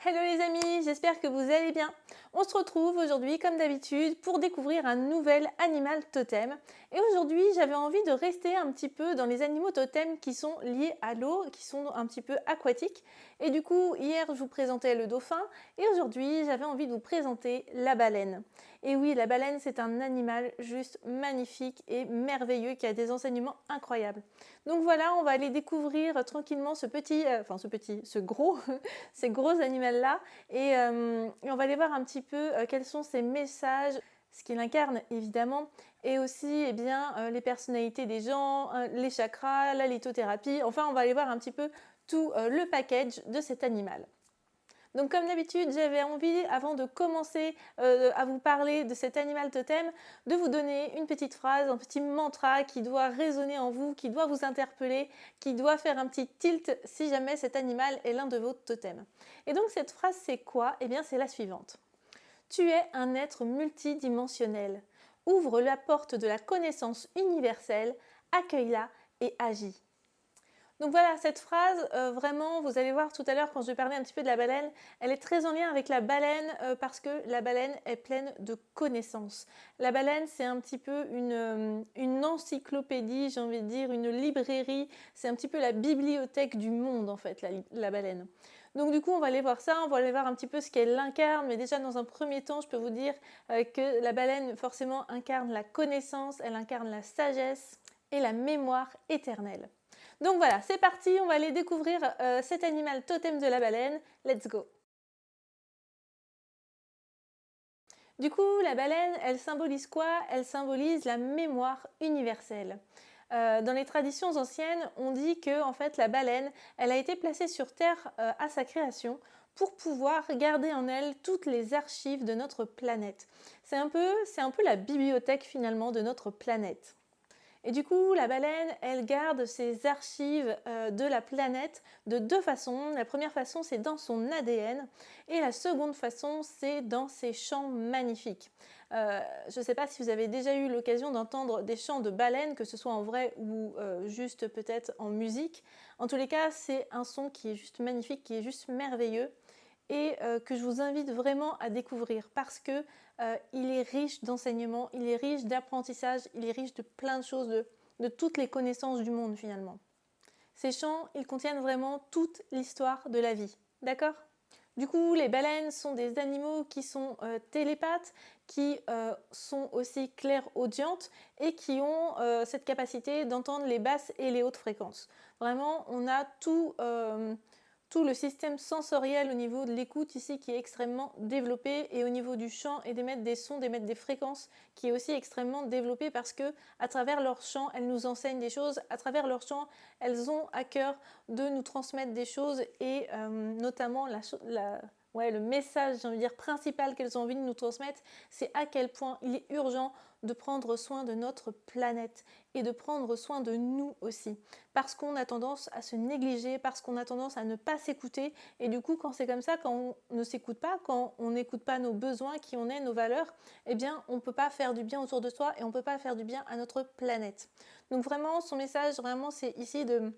Hello les amis, j'espère que vous allez bien. On se retrouve aujourd'hui comme d'habitude pour découvrir un nouvel animal totem. Et aujourd'hui j'avais envie de rester un petit peu dans les animaux totems qui sont liés à l'eau, qui sont un petit peu aquatiques. Et du coup hier je vous présentais le dauphin et aujourd'hui j'avais envie de vous présenter la baleine. Et oui, la baleine c'est un animal juste magnifique et merveilleux qui a des enseignements incroyables. Donc voilà, on va aller découvrir tranquillement ce gros ces gros animaux-là et on va aller voir un petit peu quels sont ces messages, ce qu'il incarne évidemment, et aussi les personnalités des gens, les chakras, la lithothérapie, enfin on va aller voir un petit peu tout le package de cet animal. Donc comme d'habitude, j'avais envie, avant de commencer à vous parler de cet animal totem, de vous donner une petite phrase, un petit mantra qui doit résonner en vous, qui doit vous interpeller, qui doit faire un petit tilt si jamais cet animal est l'un de vos totems. Et donc cette phrase, c'est quoi? Eh bien c'est la suivante. Tu es un être multidimensionnel. Ouvre la porte de la connaissance universelle, accueille-la et agis. Donc voilà, cette phrase, vraiment, vous allez voir tout à l'heure quand je vais parler un petit peu de la baleine, elle est très en lien avec la baleine parce que la baleine est pleine de connaissances. La baleine, c'est un petit peu une encyclopédie, j'ai envie de dire, une librairie, c'est un petit peu la bibliothèque du monde en fait, la baleine. Donc du coup, on va aller voir ça, on va aller voir un petit peu ce qu'elle incarne, mais déjà dans un premier temps, je peux vous dire que la baleine forcément incarne la connaissance, elle incarne la sagesse et la mémoire éternelle. Donc voilà, c'est parti, on va aller découvrir cet animal totem de la baleine. Let's go! Du coup, la baleine, elle symbolise quoi? Elle symbolise la mémoire universelle. Dans les traditions anciennes, on dit que en fait, la baleine, elle a été placée sur Terre à sa création pour pouvoir garder en elle toutes les archives de notre planète. C'est un peu la bibliothèque finalement de notre planète. Et du coup, la baleine, elle garde ses archives de la planète de deux façons. La première façon, c'est dans son ADN et la seconde façon, c'est dans ses chants magnifiques. Je ne sais pas si vous avez déjà eu l'occasion d'entendre des chants de baleines, que ce soit en vrai ou juste peut-être en musique. En tous les cas, c'est un son qui est juste magnifique, qui est juste merveilleux et que je vous invite vraiment à découvrir parce que il est riche d'enseignements, il est riche d'apprentissage, il est riche de plein de choses, de toutes les connaissances du monde finalement. Ces chants, ils contiennent vraiment toute l'histoire de la vie, d'accord? Du coup, les baleines sont des animaux qui sont télépathes, qui sont aussi clairaudientes et qui ont cette capacité d'entendre les basses et les hautes fréquences. Vraiment, on a tout le système sensoriel au niveau de l'écoute ici qui est extrêmement développé et au niveau du chant et d'émettre des sons, d'émettre des fréquences qui est aussi extrêmement développé parce que à travers leur chant, elles nous enseignent des choses, à travers leur chant, elles ont à cœur de nous transmettre des choses et notamment le message, j'ai envie de dire, principal qu'elles ont envie de nous transmettre, c'est à quel point il est urgent de prendre soin de notre planète et de prendre soin de nous aussi. Parce qu'on a tendance à se négliger, parce qu'on a tendance à ne pas s'écouter. Et du coup, quand c'est comme ça, quand on ne s'écoute pas, quand on n'écoute pas nos besoins, qui on est, nos valeurs, eh bien, on ne peut pas faire du bien autour de soi et on ne peut pas faire du bien à notre planète. Donc vraiment, son message, vraiment, c'est ici de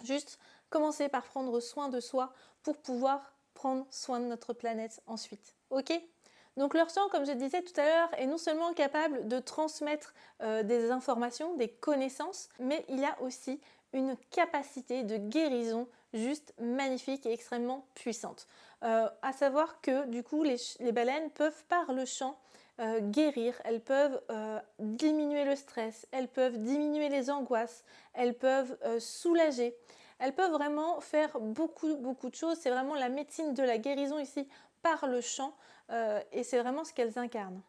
juste commencer par prendre soin de soi pour pouvoir prendre soin de notre planète ensuite. Ok ? Donc leur chant, comme je disais tout à l'heure, est non seulement capable de transmettre des informations, des connaissances, mais il a aussi une capacité de guérison juste magnifique et extrêmement puissante. À savoir que du coup les baleines peuvent par le chant guérir, elles peuvent diminuer le stress, elles peuvent diminuer les angoisses, elles peuvent soulager, elles peuvent vraiment faire beaucoup de choses. C'est vraiment la médecine de la guérison ici par le chant et c'est vraiment ce qu'elles incarnent.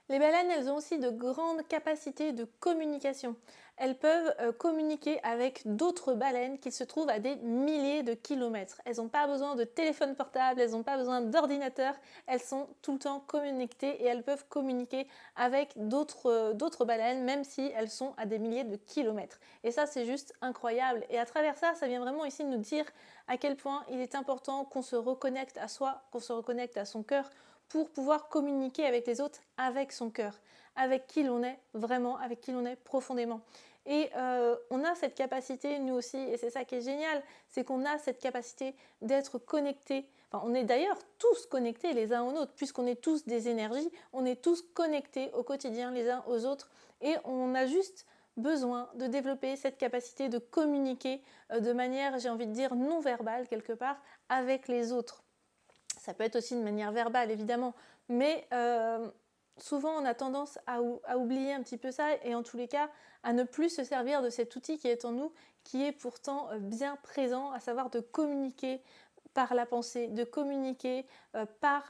Les baleines, elles ont aussi de grandes capacités de communication. Elles peuvent communiquer avec d'autres baleines qui se trouvent à des milliers de kilomètres. Elles n'ont pas besoin de téléphone portable, elles n'ont pas besoin d'ordinateur, elles sont tout le temps connectées et elles peuvent communiquer avec d'autres baleines, même si elles sont à des milliers de kilomètres. Et ça, c'est juste incroyable. Et à travers ça, ça vient vraiment ici nous dire à quel point il est important qu'on se reconnecte à soi, qu'on se reconnecte à son cœur, pour pouvoir communiquer avec les autres avec son cœur, avec qui l'on est vraiment, avec qui l'on est profondément. Et on a cette capacité, nous aussi, et c'est ça qui est génial, c'est qu'on a cette capacité d'être connectés. Enfin, on est d'ailleurs tous connectés les uns aux autres, puisqu'on est tous des énergies, on est tous connectés au quotidien les uns aux autres, et on a juste besoin de développer cette capacité de communiquer de manière, j'ai envie de dire, non verbale quelque part, avec les autres. Ça peut être aussi de manière verbale, évidemment, mais souvent on a tendance à oublier un petit peu ça et en tous les cas à ne plus se servir de cet outil qui est en nous, qui est pourtant bien présent, à savoir de communiquer par la pensée, de communiquer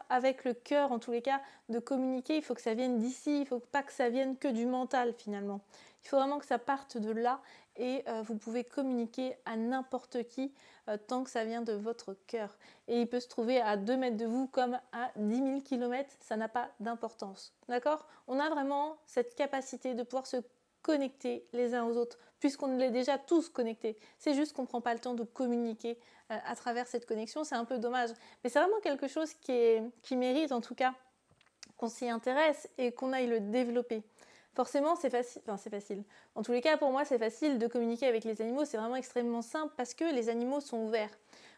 avec le cœur en tous les cas, de communiquer, il faut que ça vienne d'ici, il ne faut pas que ça vienne que du mental finalement. Il faut vraiment que ça parte de là et vous pouvez communiquer à n'importe qui tant que ça vient de votre cœur. Et il peut se trouver à 2 mètres de vous comme à 10 000 km, ça n'a pas d'importance. D'accord? On a vraiment cette capacité de pouvoir se connecter les uns aux autres, puisqu'on est déjà tous connectés. C'est juste qu'on ne prend pas le temps de communiquer à travers cette connexion, c'est un peu dommage. Mais c'est vraiment quelque chose qui mérite en tout cas qu'on s'y intéresse et qu'on aille le développer. Forcément, c'est facile. Enfin, c'est facile. En tous les cas, pour moi, c'est facile de communiquer avec les animaux. C'est vraiment extrêmement simple parce que les animaux sont ouverts.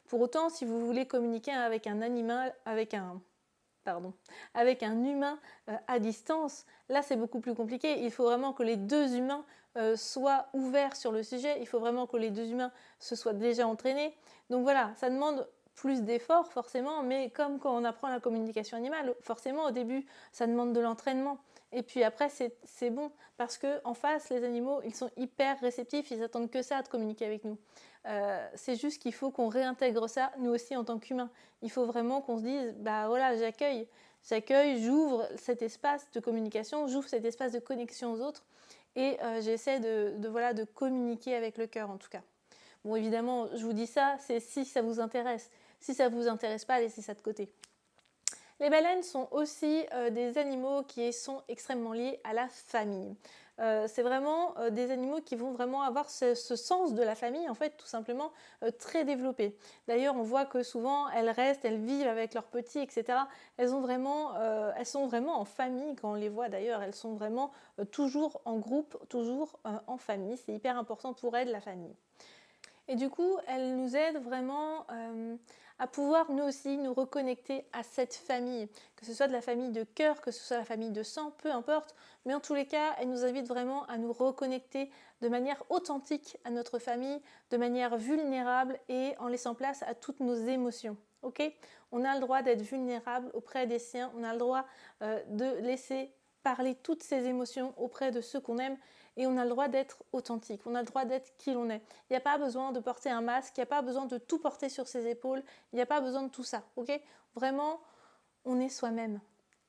Pour autant, si vous voulez communiquer avec un animal, avec un humain à distance, là, c'est beaucoup plus compliqué. Il faut vraiment que les deux humains soient ouverts sur le sujet. Il faut vraiment que les deux humains se soient déjà entraînés. Donc voilà, ça demande plus d'efforts forcément, mais comme quand on apprend la communication animale, forcément au début, ça demande de l'entraînement. Et puis après, c'est bon, parce qu'en face, les animaux, ils sont hyper réceptifs, ils attendent que ça de communiquer avec nous. C'est juste qu'il faut qu'on réintègre ça, nous aussi, en tant qu'humains. Il faut vraiment qu'on se dise, bah voilà, j'accueille, j'ouvre cet espace de communication, j'ouvre cet espace de connexion aux autres, et j'essaie de communiquer avec le cœur, en tout cas. Bon, évidemment, je vous dis ça, c'est si ça vous intéresse. Si ça ne vous intéresse pas, laissez ça de côté. Les baleines sont aussi des animaux qui sont extrêmement liés à la famille. C'est vraiment des animaux qui vont vraiment avoir ce sens de la famille, en fait, tout simplement très développé. D'ailleurs, on voit que souvent, elles restent, elles vivent avec leurs petits, etc. Elles sont vraiment en famille quand on les voit, d'ailleurs. Elles sont vraiment toujours en groupe, toujours en famille. C'est hyper important pour elles, la famille. Et du coup, elle nous aide vraiment à pouvoir nous aussi nous reconnecter à cette famille, que ce soit de la famille de cœur, que ce soit la famille de sang, peu importe. Mais en tous les cas, elle nous invite vraiment à nous reconnecter de manière authentique à notre famille, de manière vulnérable et en laissant place à toutes nos émotions. Okay ? On a le droit d'être vulnérable auprès des siens, on a le droit de laisser parler toutes ces émotions auprès de ceux qu'on aime. Et on a le droit d'être authentique, on a le droit d'être qui l'on est. Il n'y a pas besoin de porter un masque, il n'y a pas besoin de tout porter sur ses épaules, il n'y a pas besoin de tout ça, ok ? Vraiment, on est soi-même.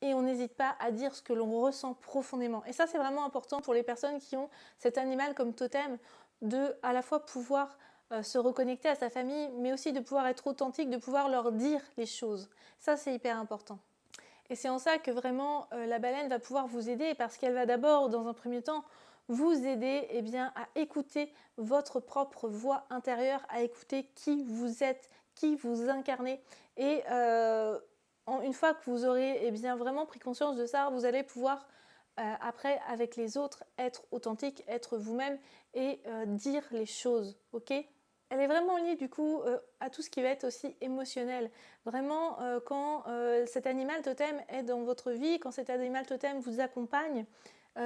Et on n'hésite pas à dire ce que l'on ressent profondément. Et ça, c'est vraiment important pour les personnes qui ont cet animal comme totem, de à la fois pouvoir se reconnecter à sa famille, mais aussi de pouvoir être authentique, de pouvoir leur dire les choses. Ça, c'est hyper important. Et c'est en ça que vraiment la baleine va pouvoir vous aider, parce qu'elle va d'abord, dans un premier temps, vous aider à écouter votre propre voix intérieure, à écouter qui vous êtes, qui vous incarnez. Et une fois que vous aurez vraiment pris conscience de ça, vous allez pouvoir après, avec les autres, être authentique, être vous-même et dire les choses, ok ? Elle est vraiment liée du coup à tout ce qui va être aussi émotionnel. Vraiment, quand cet animal totem est dans votre vie, quand cet animal totem vous accompagne,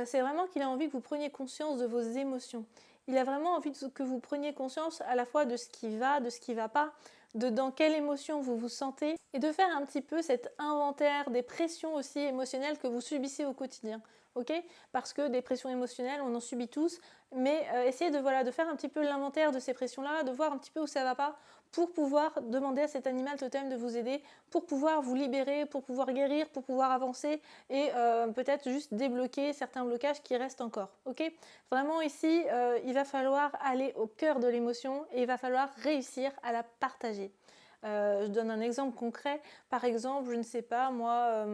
c'est vraiment qu'il a envie que vous preniez conscience de vos émotions. Il a vraiment envie que vous preniez conscience à la fois de ce qui va, de ce qui ne va pas, de dans quelle émotion vous vous sentez, et de faire un petit peu cet inventaire des pressions aussi émotionnelles que vous subissez au quotidien. Okay ? Parce que des pressions émotionnelles, on en subit tous, mais essayez de faire un petit peu l'inventaire de ces pressions-là, de voir un petit peu où ça ne va pas, pour pouvoir demander à cet animal totem de vous aider, pour pouvoir vous libérer, pour pouvoir guérir, pour pouvoir avancer et peut-être juste débloquer certains blocages qui restent encore. Okay ? Vraiment ici, il va falloir aller au cœur de l'émotion et il va falloir réussir à la partager. Je donne un exemple concret. Par exemple, je ne sais pas, moi,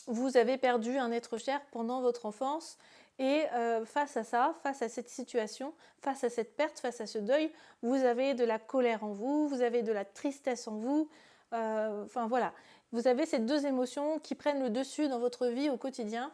vous avez perdu un être cher pendant votre enfance. Et face à ça, face à cette situation, face à cette perte, face à ce deuil, vous avez de la colère en vous, vous avez de la tristesse en vous. Voilà, vous avez ces deux émotions qui prennent le dessus dans votre vie au quotidien.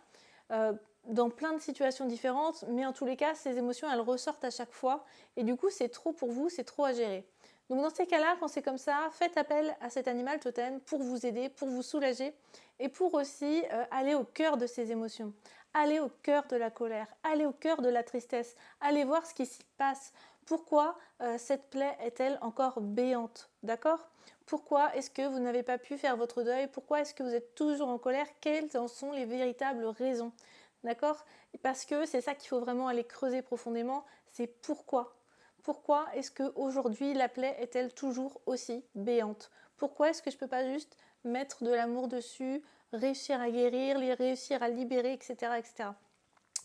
dans plein de situations différentes, mais en tous les cas, ces émotions, elles ressortent à chaque fois, et du coup, c'est trop pour vous, c'est trop à gérer. Donc dans ces cas-là, quand c'est comme ça, faites appel à cet animal totem pour vous aider, pour vous soulager, et pour aussi aller au cœur de ces émotions, aller au cœur de la colère, aller au cœur de la tristesse, aller voir ce qui s'y passe. Pourquoi cette plaie est-elle encore béante, d'accord? Pourquoi est-ce que vous n'avez pas pu faire votre deuil? Pourquoi est-ce que vous êtes toujours en colère? Quelles en sont les véritables raisons? D'accord? Parce que c'est ça qu'il faut vraiment aller creuser profondément, c'est pourquoi. Pourquoi est-ce qu'aujourd'hui la plaie est-elle toujours aussi béante? Pourquoi est-ce que je ne peux pas juste mettre de l'amour dessus, réussir à guérir, réussir à libérer, etc. etc.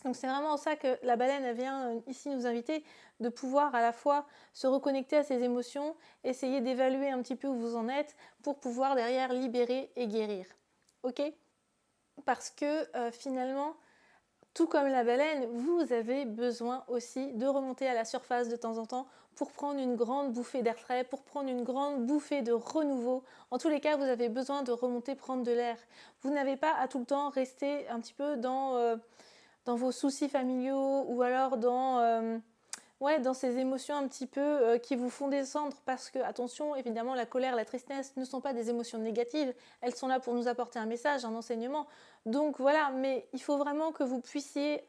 Donc c'est vraiment ça que la baleine elle vient ici nous inviter, de pouvoir à la fois se reconnecter à ses émotions, essayer d'évaluer un petit peu où vous en êtes pour pouvoir derrière libérer et guérir. Ok? Parce que finalement, tout comme la baleine, vous avez besoin aussi de remonter à la surface de temps en temps pour prendre une grande bouffée d'air frais, pour prendre une grande bouffée de renouveau. En tous les cas, vous avez besoin de remonter, prendre de l'air. Vous n'avez pas à tout le temps rester un petit peu dans vos soucis familiaux ou alors dans ces émotions un petit peu qui vous font descendre parce que, attention, évidemment, la colère, la tristesse ne sont pas des émotions négatives, elles sont là pour nous apporter un message, un enseignement. Donc voilà, mais il faut vraiment que vous puissiez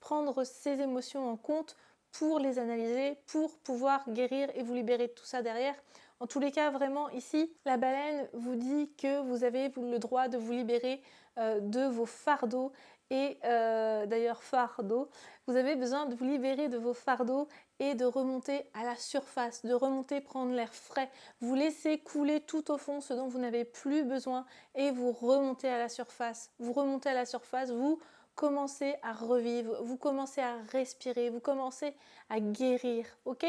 prendre ces émotions en compte pour les analyser, pour pouvoir guérir et vous libérer de tout ça derrière. En tous les cas, vraiment, ici, la baleine vous dit que vous avez le droit de vous libérer de vos fardeaux et d'ailleurs fardeaux, vous avez besoin de vous libérer de vos fardeaux et de remonter à la surface, de remonter prendre l'air frais. Vous laissez couler tout au fond ce dont vous n'avez plus besoin et vous remontez à la surface. Vous remontez à la surface, vous commencez à revivre, vous commencez à respirer, vous commencez à guérir, ok?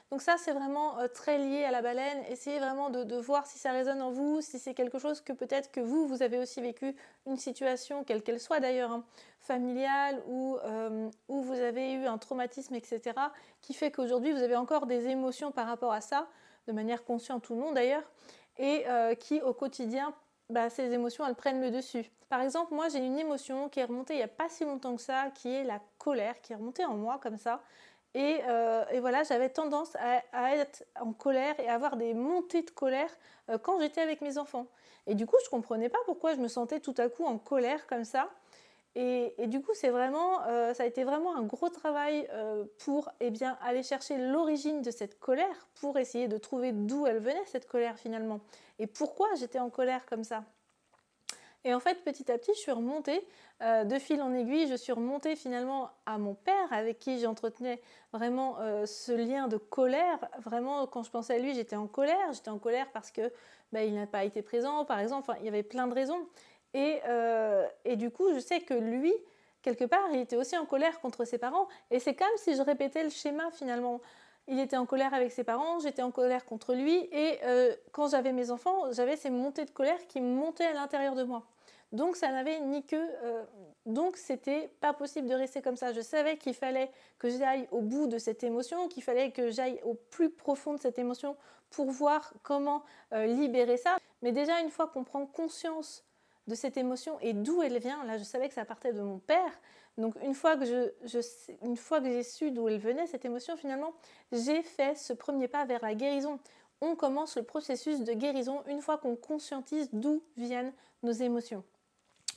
Donc ça, c'est vraiment très lié à la baleine. Essayez vraiment de voir si ça résonne en vous, si c'est quelque chose que peut-être que vous avez aussi vécu, une situation, quelle qu'elle soit d'ailleurs, hein, familiale ou où vous avez eu un traumatisme, etc., qui fait qu'aujourd'hui, vous avez encore des émotions par rapport à ça, de manière consciente ou non d'ailleurs, et qui au quotidien, ces émotions, elles prennent le dessus. Par exemple, moi, j'ai une émotion qui est remontée il n'y a pas si longtemps que ça, qui est la colère, qui est remontée en moi comme ça. Et voilà, j'avais tendance à être en colère et à avoir des montées de colère quand j'étais avec mes enfants. Et du coup, je ne comprenais pas pourquoi je me sentais tout à coup en colère comme ça. Et du coup, ça a été vraiment un gros travail pour aller chercher l'origine de cette colère, pour essayer de trouver d'où elle venait, cette colère finalement. Et pourquoi j'étais en colère comme ça. Et en fait, petit à petit, je suis remontée, de fil en aiguille, je suis remontée finalement à mon père, avec qui j'entretenais vraiment ce lien de colère. Vraiment, quand je pensais à lui, j'étais en colère. J'étais en colère parce que il n'a pas été présent, par exemple. Enfin, il y avait plein de raisons. Et du coup, je sais que lui, quelque part, il était aussi en colère contre ses parents. Et c'est comme si je répétais le schéma finalement. Il était en colère avec ses parents, j'étais en colère contre lui. Et quand j'avais mes enfants, j'avais ces montées de colère qui montaient à l'intérieur de moi. Donc ça n'avait ni queue. Donc c'était pas possible de rester comme ça. Je savais qu'il fallait que j'aille au bout de cette émotion, qu'il fallait que j'aille au plus profond de cette émotion pour voir comment libérer ça. Mais déjà, une fois qu'on prend conscience de cette émotion et d'où elle vient, là je savais que ça partait de mon père, donc une fois que j'ai su d'où elle venait, cette émotion finalement, j'ai fait ce premier pas vers la guérison. On commence le processus de guérison une fois qu'on conscientise d'où viennent nos émotions.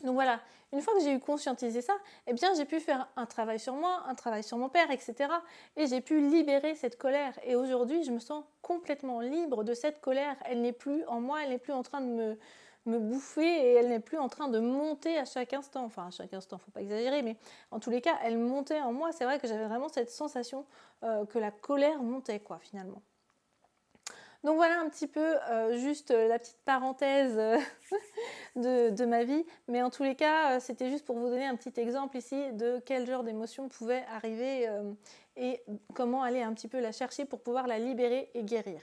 Donc voilà, une fois que j'ai eu conscientisé ça, j'ai pu faire un travail sur moi, un travail sur mon père, etc. Et j'ai pu libérer cette colère. Et aujourd'hui, je me sens complètement libre de cette colère. Elle n'est plus en moi, elle n'est plus en train de me bouffer et elle n'est plus en train de monter à chaque instant. Enfin, à chaque instant, il ne faut pas exagérer, mais en tous les cas, elle montait en moi. C'est vrai que j'avais vraiment cette sensation que la colère montait, quoi, finalement. Donc voilà un petit peu juste la petite parenthèse de ma vie. Mais en tous les cas, c'était juste pour vous donner un petit exemple ici de quel genre d'émotion pouvait arriver et comment aller un petit peu la chercher pour pouvoir la libérer et guérir.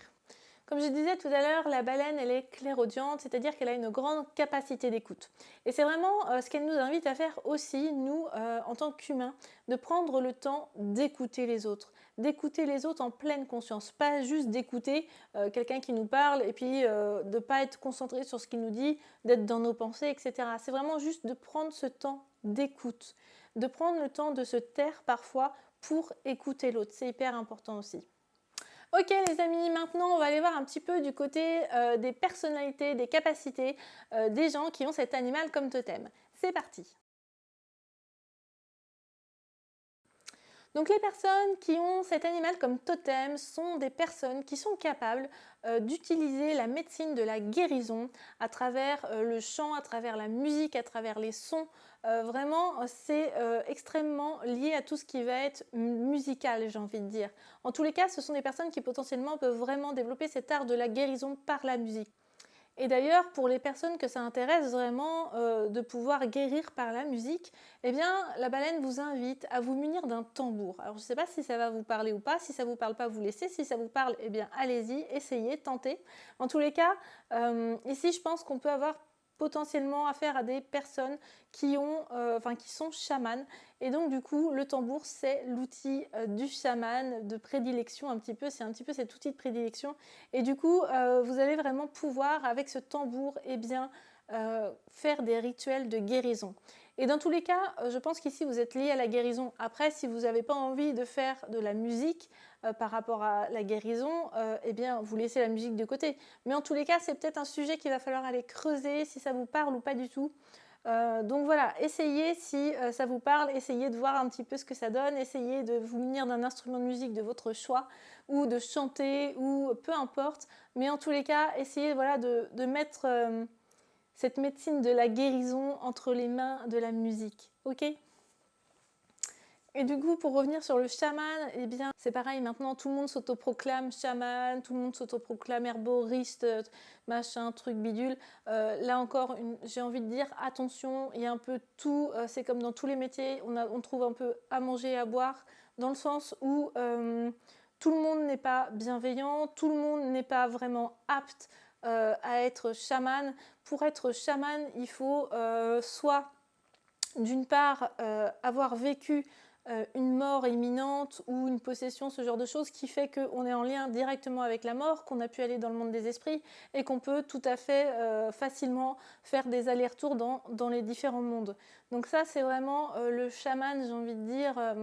Comme je disais tout à l'heure, la baleine, elle est clairaudiente, c'est-à-dire qu'elle a une grande capacité d'écoute. Et c'est vraiment ce qu'elle nous invite à faire aussi, nous, en tant qu'humains, de prendre le temps d'écouter les autres en pleine conscience, pas juste d'écouter quelqu'un qui nous parle et puis de ne pas être concentré sur ce qu'il nous dit, d'être dans nos pensées, etc. C'est vraiment juste de prendre ce temps d'écoute. de prendre le temps de se taire parfois pour écouter l'autre. C'est hyper important aussi. Ok les amis, maintenant on va aller voir un petit peu du côté des personnalités, des capacités des gens qui ont cet animal comme totem. C'est parti. Donc les personnes qui ont cet animal comme totem sont des personnes qui sont capables d'utiliser la médecine de la guérison à travers le chant, à travers la musique, à travers les sons. Vraiment, c'est extrêmement lié à tout ce qui va être musical, j'ai envie de dire. En tous les cas, ce sont des personnes qui potentiellement peuvent vraiment développer cet art de la guérison par la musique. Et d'ailleurs, pour les personnes que ça intéresse vraiment de pouvoir guérir par la musique, eh bien, la baleine vous invite à vous munir d'un tambour. Alors, je ne sais pas si ça va vous parler ou pas. Si ça ne vous parle pas, vous laissez. Si ça vous parle, eh bien, allez-y, essayez, tentez. En tous les cas, ici, je pense qu'on peut avoir potentiellement affaire à des personnes qui sont chamanes. Et donc, du coup, le tambour, c'est l'outil du chaman de prédilection un petit peu. C'est un petit peu cet outil de prédilection. Et du coup, vous allez vraiment pouvoir, avec ce tambour, faire des rituels de guérison. Et dans tous les cas, je pense qu'ici, vous êtes lié à la guérison. Après, si vous n'avez pas envie de faire de la musique par rapport à la guérison, eh bien, vous laissez la musique de côté. Mais en tous les cas, c'est peut-être un sujet qu'il va falloir aller creuser, si ça vous parle ou pas du tout. Donc voilà, essayez si ça vous parle, essayez de voir un petit peu ce que ça donne, essayez de vous munir d'un instrument de musique de votre choix ou de chanter ou peu importe. Mais en tous les cas, essayez de mettre cette médecine de la guérison entre les mains de la musique. Ok ? Et du coup, pour revenir sur le chaman, eh bien, c'est pareil, maintenant tout le monde s'autoproclame chaman, tout le monde s'autoproclame herboriste, machin, truc bidule. Là encore, j'ai envie de dire, attention, il y a un peu tout, c'est comme dans tous les métiers, on trouve un peu à manger et à boire, dans le sens où tout le monde n'est pas bienveillant, tout le monde n'est pas vraiment apte à être chaman. Pour être chaman, il faut soit, d'une part, avoir vécu une mort imminente ou une possession, ce genre de choses qui fait qu'on est en lien directement avec la mort, qu'on a pu aller dans le monde des esprits et qu'on peut tout à fait facilement faire des allers-retours dans les différents mondes. Donc ça, c'est vraiment le chaman, j'ai envie de dire,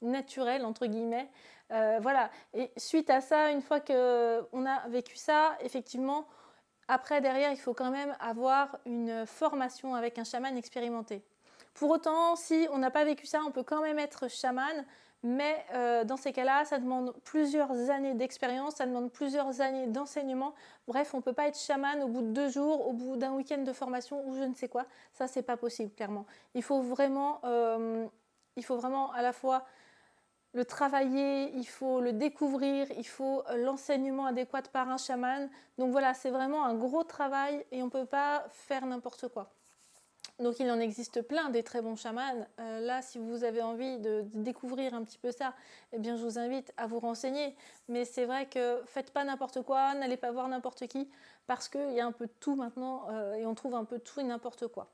naturel, entre guillemets. Voilà. Et suite à ça, une fois qu'on a vécu ça, effectivement, après, derrière, il faut quand même avoir une formation avec un chaman expérimenté. Pour autant, si on n'a pas vécu ça, on peut quand même être chaman, mais dans ces cas-là, ça demande plusieurs années d'expérience, ça demande plusieurs années d'enseignement. Bref, on ne peut pas être chaman au bout de 2 jours, au bout d'un week-end de formation ou je ne sais quoi. Ça, c'est pas possible, clairement. Il faut vraiment à la fois le travailler, il faut le découvrir, il faut l'enseignement adéquat par un chaman. Donc voilà, c'est vraiment un gros travail et on ne peut pas faire n'importe quoi. Donc il en existe plein des très bons chamans. Là, si vous avez envie de découvrir un petit peu ça, eh bien, je vous invite à vous renseigner. Mais c'est vrai que faites pas n'importe quoi, n'allez pas voir n'importe qui, parce qu'il y a un peu de tout maintenant et on trouve un peu de tout et n'importe quoi.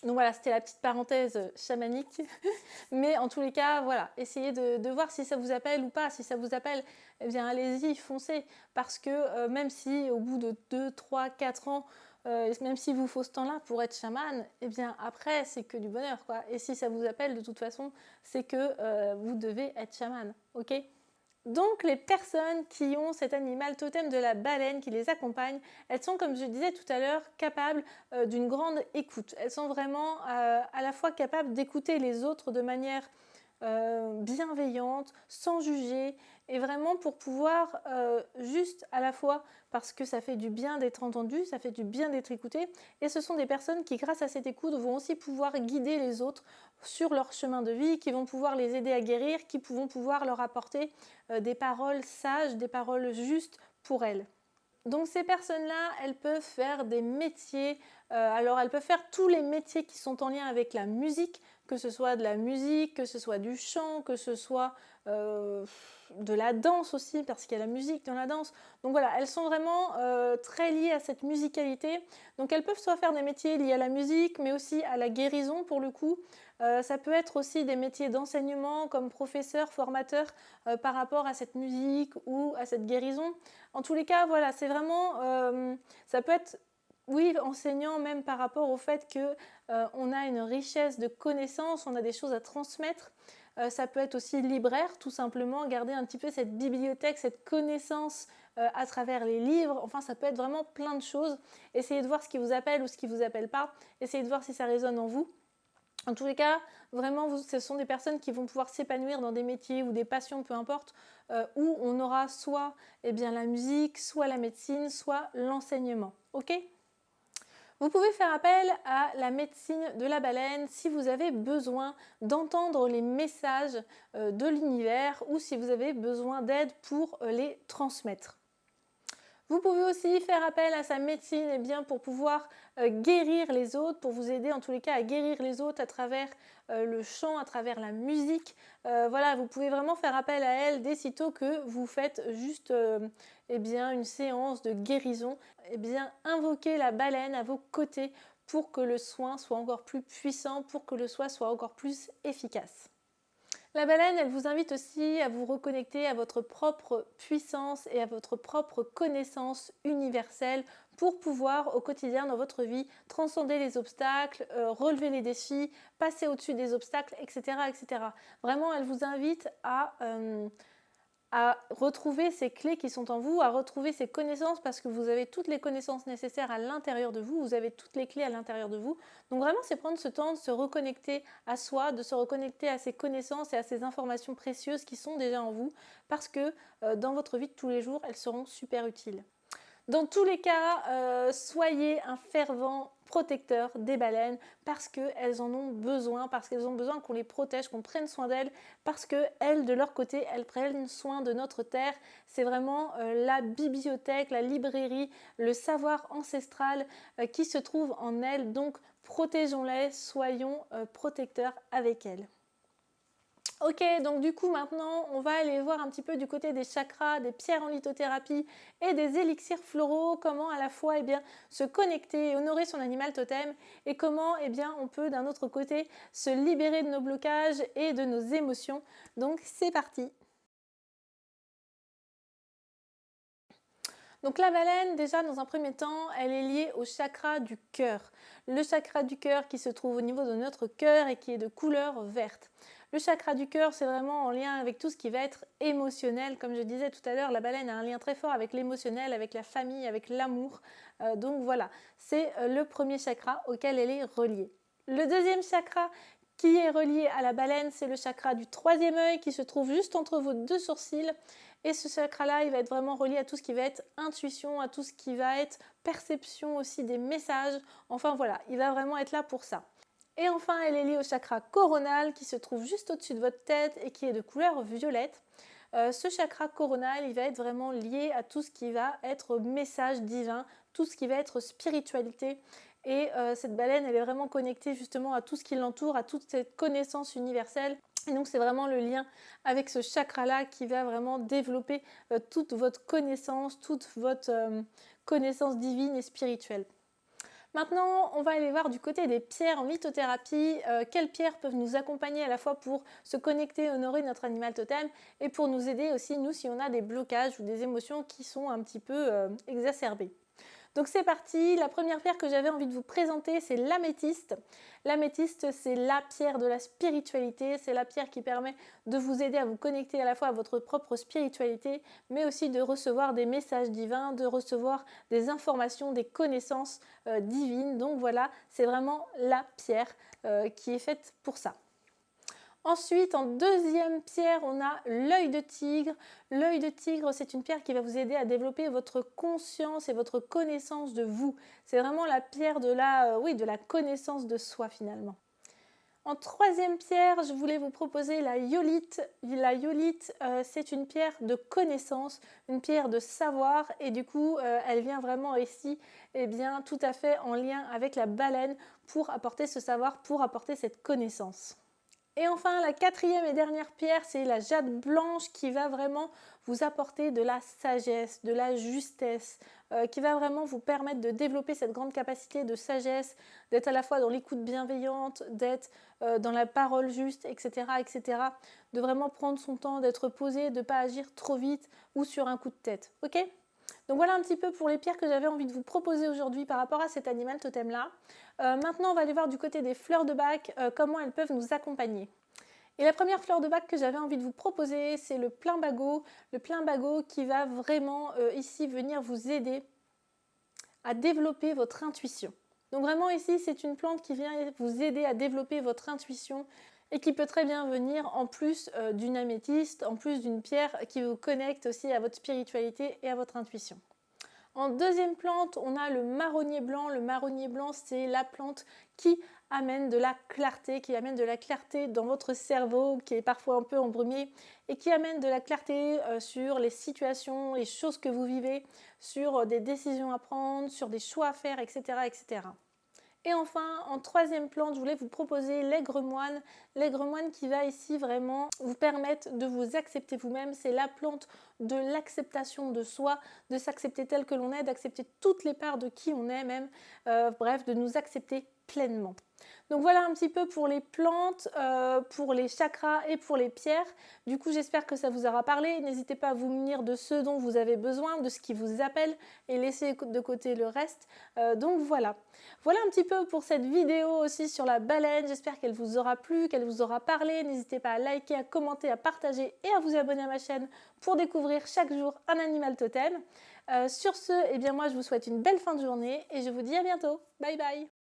Donc voilà, c'était la petite parenthèse chamanique. Mais en tous les cas, voilà, essayez de voir si ça vous appelle ou pas. Si ça vous appelle, eh bien allez-y, foncez. Parce que même si au bout de 2, 3, 4 ans, même s'il vous faut ce temps-là pour être chaman, eh bien après, c'est que du bonheur, quoi. Et si ça vous appelle, de toute façon, c'est que vous devez être chaman, ok ? Donc les personnes qui ont cet animal totem de la baleine qui les accompagne, elles sont, comme je disais tout à l'heure, capables d'une grande écoute. Elles sont vraiment à la fois capables d'écouter les autres de manière bienveillante, sans juger, et vraiment pour pouvoir juste à la fois, parce que ça fait du bien d'être entendu, ça fait du bien d'être écouté, et ce sont des personnes qui, grâce à cette écoute, vont aussi pouvoir guider les autres sur leur chemin de vie, qui vont pouvoir les aider à guérir, qui vont pouvoir leur apporter des paroles sages, des paroles justes pour elles. Donc ces personnes-là, elles peuvent faire des métiers, alors elles peuvent faire tous les métiers qui sont en lien avec la musique, que ce soit de la musique, que ce soit du chant, que ce soit de la danse aussi, parce qu'il y a la musique dans la danse. Donc voilà, elles sont vraiment très liées à cette musicalité. Donc elles peuvent soit faire des métiers liés à la musique, mais aussi à la guérison pour le coup. Ça peut être aussi des métiers d'enseignement comme professeur, formateur par rapport à cette musique ou à cette guérison. En tous les cas, voilà, c'est vraiment, ça peut être Oui, enseignant même par rapport au fait que, on a une richesse de connaissances, on a des choses à transmettre. Ça peut être aussi libraire, tout simplement, garder un petit peu cette bibliothèque, cette connaissance, à travers les livres. Enfin, ça peut être vraiment plein de choses. Essayez de voir ce qui vous appelle ou ce qui vous appelle pas. Essayez de voir si ça résonne en vous. En tous les cas, vraiment, ce sont des personnes qui vont pouvoir s'épanouir dans des métiers ou des passions, peu importe, où on aura soit eh bien, la musique, soit la médecine, soit l'enseignement. Ok? Vous pouvez faire appel à la médecine de la baleine si vous avez besoin d'entendre les messages de l'univers ou si vous avez besoin d'aide pour les transmettre. Vous pouvez aussi faire appel à sa médecine eh bien, pour pouvoir guérir les autres, pour vous aider en tous les cas à guérir les autres à travers le chant, à travers la musique. Voilà, vous pouvez vraiment faire appel à elle dès sitôt que vous faites juste eh bien, une séance de guérison. Eh bien, invoquez la baleine à vos côtés pour que le soin soit encore plus puissant, pour que le soin soit encore plus efficace. La baleine, elle vous invite aussi à vous reconnecter à votre propre puissance et à votre propre connaissance universelle pour pouvoir au quotidien dans votre vie transcender les obstacles, relever les défis, passer au-dessus des obstacles, etc., etc. Vraiment, elle vous invite à retrouver ces clés qui sont en vous, à retrouver ces connaissances parce que vous avez toutes les connaissances nécessaires à l'intérieur de vous, vous avez toutes les clés à l'intérieur de vous. Donc vraiment, c'est prendre ce temps de se reconnecter à soi, de se reconnecter à ces connaissances et à ces informations précieuses qui sont déjà en vous parce que dans votre vie de tous les jours, elles seront super utiles. Dans tous les cas, soyez un fervent protecteur des baleines parce qu'elles en ont besoin, parce qu'elles ont besoin qu'on les protège, qu'on prenne soin d'elles, parce qu'elles, de leur côté, elles prennent soin de notre terre. C'est vraiment la bibliothèque, la librairie, le savoir ancestral qui se trouve en elles. Donc, protégeons-les, soyons protecteurs avec elles. Ok, donc du coup maintenant on va aller voir un petit peu du côté des chakras, des pierres en lithothérapie et des élixirs floraux, comment à la fois se connecter et honorer son animal totem et comment on peut d'un autre côté se libérer de nos blocages et de nos émotions. Donc c'est parti. Donc la baleine, déjà dans un premier temps, elle est liée au chakra du cœur. Le chakra du cœur qui se trouve au niveau de notre cœur et qui est de couleur verte. Le chakra du cœur, c'est vraiment en lien avec tout ce qui va être émotionnel. Comme je disais tout à l'heure, la baleine a un lien très fort avec l'émotionnel, avec la famille, avec l'amour. Donc voilà, c'est le premier chakra auquel elle est reliée. Le deuxième chakra qui est relié à la baleine, c'est le chakra du troisième œil qui se trouve juste entre vos deux sourcils. Et ce chakra-là, il va être vraiment relié à tout ce qui va être intuition, à tout ce qui va être perception aussi des messages. Enfin voilà, il va vraiment être là pour ça. Et enfin, elle est liée au chakra coronal qui se trouve juste au-dessus de votre tête et qui est de couleur violette. Ce chakra coronal, il va être vraiment lié à tout ce qui va être message divin, tout ce qui va être spiritualité. Et cette baleine, elle est vraiment connectée justement à tout ce qui l'entoure, à toute cette connaissance universelle. Et donc c'est vraiment le lien avec ce chakra-là qui va vraiment développer toute votre connaissance, toute votre connaissance divine et spirituelle. Maintenant, on va aller voir du côté des pierres en lithothérapie. Quelles pierres peuvent nous accompagner à la fois pour se connecter, honorer notre animal totem et pour nous aider aussi, nous, si on a des blocages ou des émotions qui sont un petit peu exacerbées. Donc c'est parti, la première pierre que j'avais envie de vous présenter, c'est l'améthyste. L'améthyste, c'est la pierre de la spiritualité, c'est la pierre qui permet de vous aider à vous connecter à la fois à votre propre spiritualité, mais aussi de recevoir des messages divins, de recevoir des informations, des connaissances divines. Donc voilà, c'est vraiment la pierre qui est faite pour ça. Ensuite, en deuxième pierre, on a l'œil de tigre. L'œil de tigre, c'est une pierre qui va vous aider à développer votre conscience et votre connaissance de vous. C'est vraiment la pierre de la connaissance de soi finalement. En troisième pierre, je voulais vous proposer la iolite. La iolite, c'est une pierre de connaissance, une pierre de savoir et du coup, elle vient vraiment ici tout à fait en lien avec la baleine pour apporter ce savoir, pour apporter cette connaissance. Et enfin, la quatrième et dernière pierre, c'est la jade blanche qui va vraiment vous apporter de la sagesse, de la justesse, qui va vraiment vous permettre de développer cette grande capacité de sagesse, d'être à la fois dans l'écoute bienveillante, d'être dans la parole juste, etc., etc., de vraiment prendre son temps, d'être posé, de ne pas agir trop vite ou sur un coup de tête. Ok ? Donc voilà un petit peu pour les pierres que j'avais envie de vous proposer aujourd'hui par rapport à cet animal totem-là. Maintenant, on va aller voir du côté des fleurs de bac, comment elles peuvent nous accompagner. Et la première fleur de bac que j'avais envie de vous proposer, c'est le plumbago. Le plumbago qui va vraiment ici venir vous aider à développer votre intuition. Donc vraiment ici, c'est une plante qui vient vous aider à développer votre intuition et qui peut très bien venir en plus d'une améthyste, en plus d'une pierre qui vous connecte aussi à votre spiritualité et à votre intuition. En deuxième plante, on a le marronnier blanc. Le marronnier blanc, c'est la plante qui amène de la clarté, dans votre cerveau qui est parfois un peu embrumé et qui amène de la clarté sur les situations, les choses que vous vivez, sur des décisions à prendre, sur des choix à faire, etc., etc. Et enfin, en troisième plante, je voulais vous proposer l'aigre moine. L'aigre moine qui va ici vraiment vous permettre de vous accepter vous-même. C'est la plante de l'acceptation de soi, de s'accepter tel que l'on est, d'accepter toutes les parts de qui on est même. Bref, de nous accepter pleinement. Donc voilà un petit peu pour les plantes, pour les chakras et pour les pierres. Du coup, j'espère que ça vous aura parlé. N'hésitez pas à vous munir de ce dont vous avez besoin, de ce qui vous appelle et laissez de côté le reste. Donc voilà. Voilà un petit peu pour cette vidéo aussi sur la baleine. J'espère qu'elle vous aura plu, qu'elle vous aura parlé. N'hésitez pas à liker, à commenter, à partager et à vous abonner à ma chaîne pour découvrir chaque jour un animal totem. Sur ce, eh bien moi je vous souhaite une belle fin de journée et je vous dis à bientôt. Bye bye.